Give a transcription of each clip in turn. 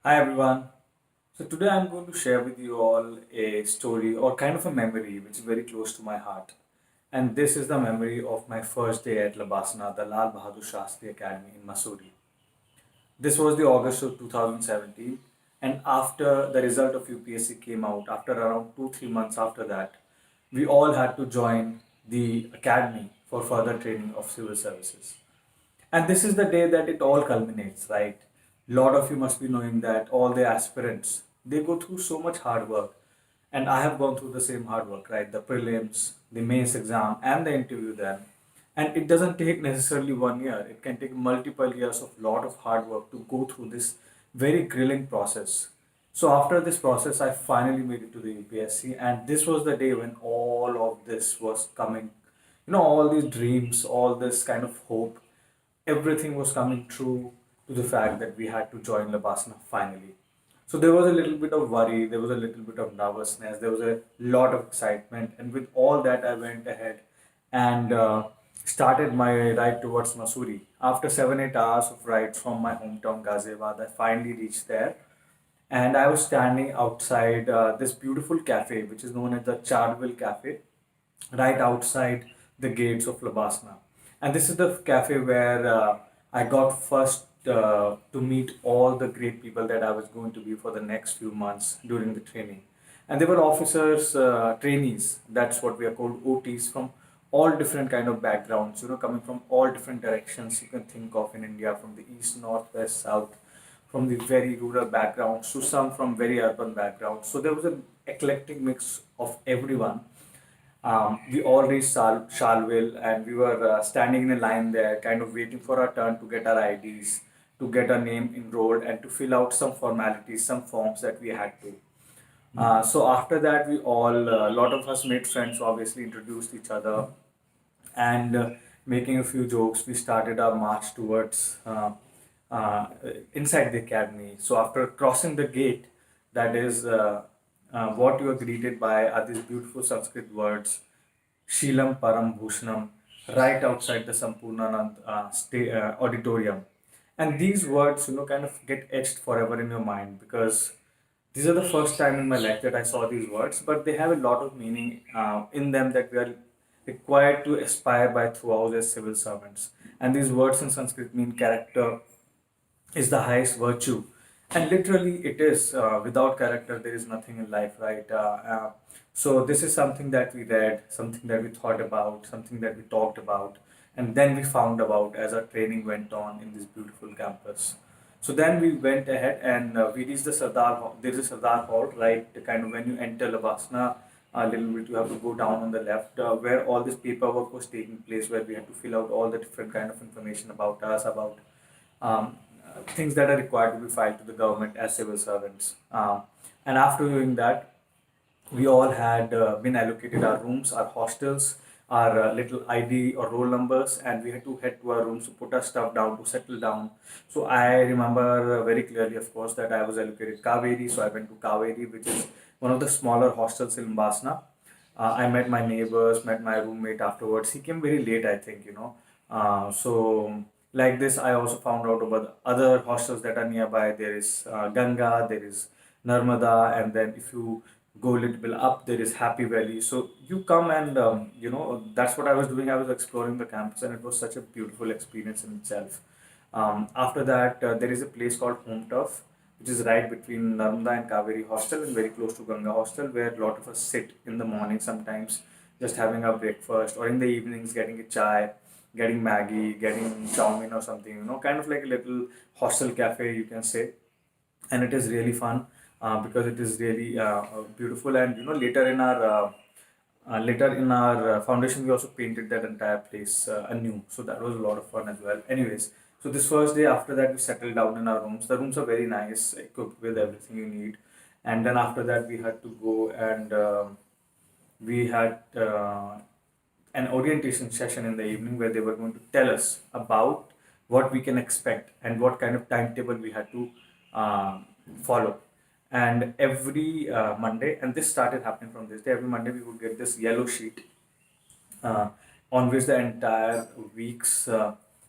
Hi everyone. So today I'm going to share with you all a story or kind of a memory which is very close to my heart. And this is the memory of my first day at LBSNAA, the Lal Bahadur Shastri Academy in Mussoorie. This was the August of 2017, and after the result of UPSC came out, after around 2-3 months after that, we all had to join the academy for further training of civil services. And this is the day that it all culminates, right? Lot of you must be knowing that all the aspirants, they go through so much hard work. And I have gone through the same hard work, right? The prelims, the mains exam, and the interview then. And it doesn't take necessarily 1 year. It can take multiple years of lot of hard work to go through this very grilling process. So after this process, I finally made it to the UPSC, and this was the day when all of this was coming. All these dreams, all this kind of hope, everything was coming true to the fact that we had to join Labasana finally. So there was a little bit of worry, there was a little bit of nervousness, there was a lot of excitement, and with all that, I went ahead and started my ride towards Mussoorie. After 7-8 hours of ride from my hometown Ghaziabad, I finally reached there, and I was standing outside this beautiful cafe, which is known as the Charville Cafe, right outside the gates of Labasna. And this is the cafe where I got first to meet all the great people that I was going to be for the next few months during the training. And they were officers, trainees, that's what we are called, OTs, from all different kind of backgrounds, coming from all different directions you can think of in India, from the east, north, west, south, from the very rural backgrounds to some from very urban backgrounds. So there was an eclectic mix of everyone. We all reached Shalville, and we were standing in a line there, kind of waiting for our turn to get our IDs, to get our name enrolled, and to fill out some formalities, some forms that we had to. So after that, a lot of us made friends, obviously introduced each other, and making a few jokes, we started our march towards uh, inside the academy. So after crossing the gate, that is what you are greeted by are these beautiful Sanskrit words, Shilam Param Bhushanam, right outside the Sampurnanand auditorium. And these words, kind of get etched forever in your mind, because these are the first time in my life that I saw these words, but they have a lot of meaning in them that we are required to aspire by throughout as civil servants. And these words in Sanskrit mean character is the highest virtue. And literally, it is. Without character, there is nothing in life, right? So, this is something that we read, something that we thought about, something that we talked about, and then we found about as our training went on in this beautiful campus. So then we went ahead and we reached the Sardar Hall. There is a Sardar Hall, right? Kind of when you enter Labasna, a little bit you have to go down on the left, where all this paperwork was taking place, where we had to fill out all the different kind of information about us, about things that are required to be filed to the government as civil servants. And after doing that, we all had been allocated our rooms, our hostels, our little ID or roll numbers, and we had to head to our rooms to put our stuff down to settle down. So I remember very clearly, of course, that I was allocated Kaveri, so I went to Kaveri, which is one of the smaller hostels in Basna. I met my neighbors, met my roommate afterwards. He came very late, I think. So like this, I also found out about the other hostels that are nearby. There is Ganga, there is Narmada, and then if you go a little bit up, there is Happy Valley. So you come and that's what I was doing. I was exploring the campus, and it was such a beautiful experience in itself. After that, there is a place called Home Turf, which is right between Narmada and Kaveri Hostel and very close to Ganga Hostel, where a lot of us sit in the morning sometimes, just having our breakfast, or in the evenings getting a chai, getting Maggie, getting chow mein or something, kind of like a little hostel cafe, you can say. And it is really fun because it is really beautiful. And later in our foundation, we also painted that entire place anew. So that was a lot of fun as well. Anyways, so this first day after that, we settled down in our rooms. The rooms are very nice, equipped with everything you need. And then after that, we had to go and we had an orientation session in the evening where they were going to tell us about what we can expect and what kind of timetable we had to follow. And every Monday, and this started happening from this day, every Monday we would get this yellow sheet uh, on which the entire week's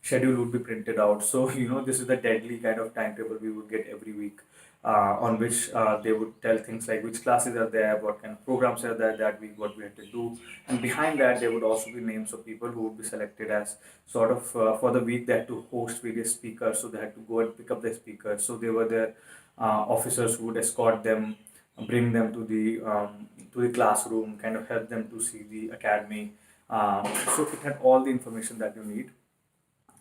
schedule would be printed out. So, this is the deadly kind of timetable we would get every week. on which they would tell things like which classes are there, what kind of programs are there that week, what we had to do. And behind that, there would also be names of people who would be selected as sort of for the week they had to host various speakers. So they had to go and pick up their speakers. So they were their officers who would escort them, bring them to the classroom, kind of help them to see the academy. So it had all the information that you need,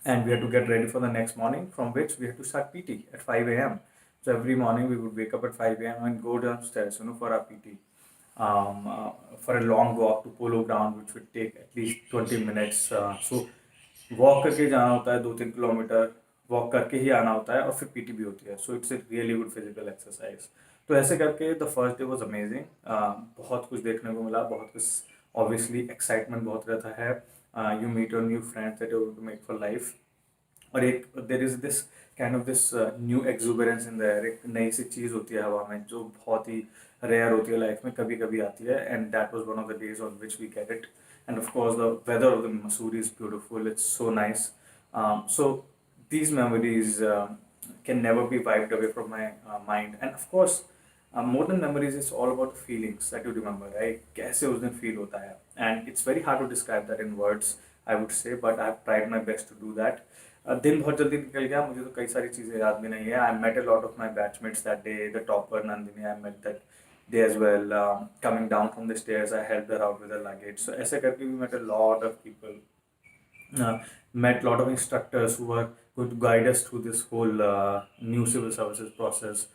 and we had to get ready for the next morning, from which we had to start PT at 5 a.m. So every morning we would wake up at 5 a.m. and go downstairs, for our PT, for a long walk to Polo Ground, which would take at least 20 minutes. So walk करके जाना होता है 2-3 kilometre, walk करके ही आना होता है, और फिर पीटी भी होती है. So it's a really good physical exercise. तो ऐसे करके the first day was amazing. बहुत कुछ देखने को मिला, बहुत कुछ, ऑब्वियसली एक्साइटमेंट बहुत रहता है. You meet your new friends that you to make for life. और एक there is this kind of this new exuberance in there. एक नई सी चीज़ होती है हवा में जो बहुत ही रेयर होती है लाइफ में, कभी कभी आती है. And that was one of the days on which we get it. And of course, the weather of the Mussoorie is beautiful. It's so nice. So these memories can never be wiped away from my mind. And of course, more than memories, it's all about the feelings that you remember, right? कैसे उस दिन feel होता है. And it's very hard to describe that in words, I would say, but I've tried my best to do that. दिन बहुत जल्दी निकल गया, मुझे तो कई सारी चीज़ें याद भी नहीं है. I met a lot of my batchmates that day. The topper Nandini, I met that day as well. Coming down from the stairs, I helped her out with her luggage. So ऐसे करके we met a lot of people. Met a lot of instructors who were going to guide us through this whole new civil services process,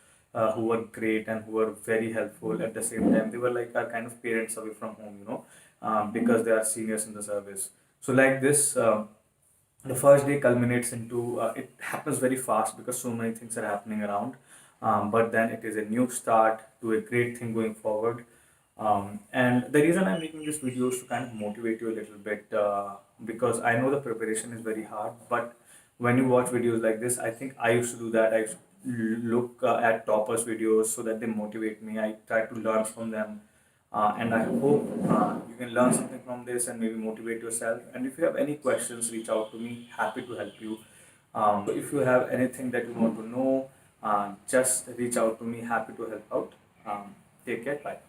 who were great and who were very helpful. At the same time, they were like our kind of parents away from home, because they are seniors in the service. So like this, the first day culminates into, it happens very fast because so many things are happening around. But then it is a new start to a great thing going forward. And the reason I'm making this video is to kind of motivate you a little bit, because I know the preparation is very hard, but when you watch videos like this, I think I used to do that. I used to look at toppers videos so that they motivate me. I try to learn from them, and I hope you can learn something from this and maybe motivate yourself. And if you have any questions, reach out to me. Happy to help you. So if you have anything that you want to know, just reach out to me. Happy to help out. Take care. Bye.